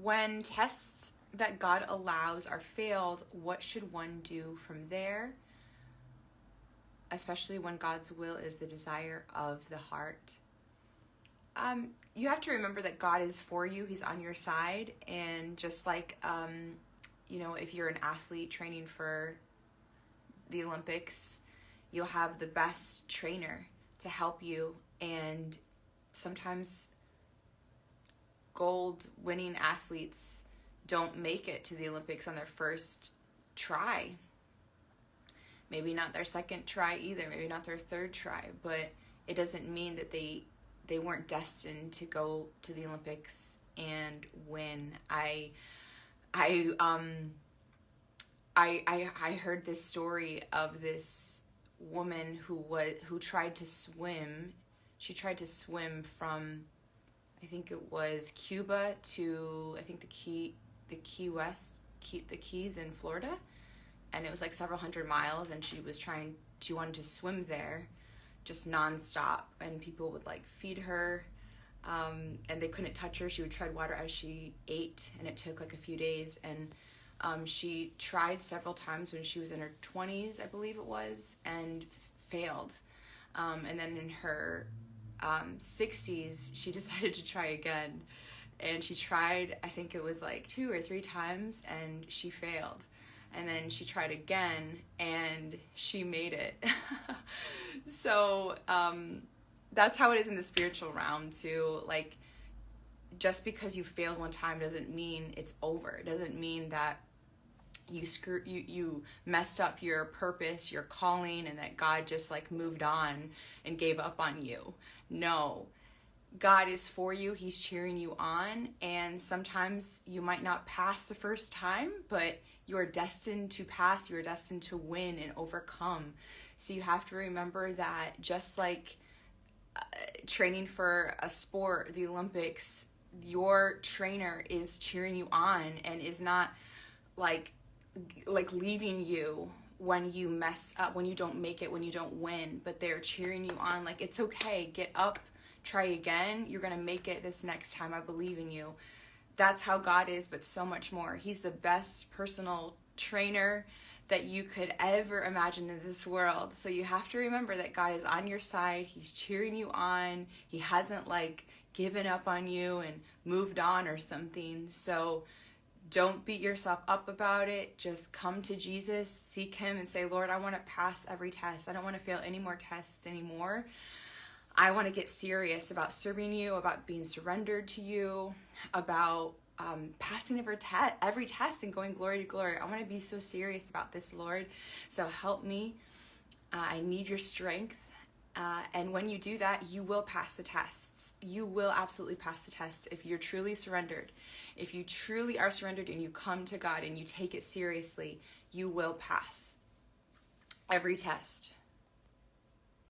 When tests that God allows are failed, what should one do from there? Especially when God's will is the desire of the heart. You have to remember that God is for you. He's on your side. And just like, if you're an athlete training for the Olympics, you'll have the best trainer to help you. And sometimes gold winning athletes don't make it to the Olympics on their first try. Maybe not their second try either, maybe not their third try, but it doesn't mean that they weren't destined to go to the Olympics and win. I heard this story of this woman who tried to swim. She tried to swim from, I think it was Cuba to, I think the Keys in Florida, and it was like several hundred miles, and she wanted to swim there just nonstop, and people would like feed her, and they couldn't touch her. She would tread water as she ate, and it took like a few days, and she tried several times when she was in her 20s, I believe it was, and failed. And then in her 60s, she decided to try again. And she tried, I think it was like 2 or 3 times, and she failed. And then she tried again, and she made it. So that's how it is in the spiritual realm too. Like, just because you failed one time doesn't mean it's over. It doesn't mean that you messed up your purpose, your calling, and that God just like moved on and gave up on you. No. God is for you. He's cheering you on, and sometimes you might not pass the first time, but you are destined to pass. You are destined to win and overcome. So you have to remember that just like training for a sport, the Olympics, your trainer is cheering you on and is not like leaving you when you mess up, when you don't make it, when you don't win, but they're cheering you on. Like, it's okay, get up, try again, you're gonna make it this next time, I believe in you. That's how God is, but so much more. He's the best personal trainer that you could ever imagine in this world. So you have to remember that God is on your side. He's cheering you on. He hasn't like given up on you and moved on or something. So don't beat yourself up about it. Just come to Jesus, seek him, and say, Lord, I want to pass every test. I don't want to fail any more tests anymore. I want to get serious about serving you, about being surrendered to you, about passing every test and going glory to glory. I want to be so serious about this, Lord. So help me. I need your strength. And when you do that, you will pass the tests. You will absolutely pass the tests if you're truly surrendered. If you truly are surrendered and you come to God and you take it seriously, you will pass every test.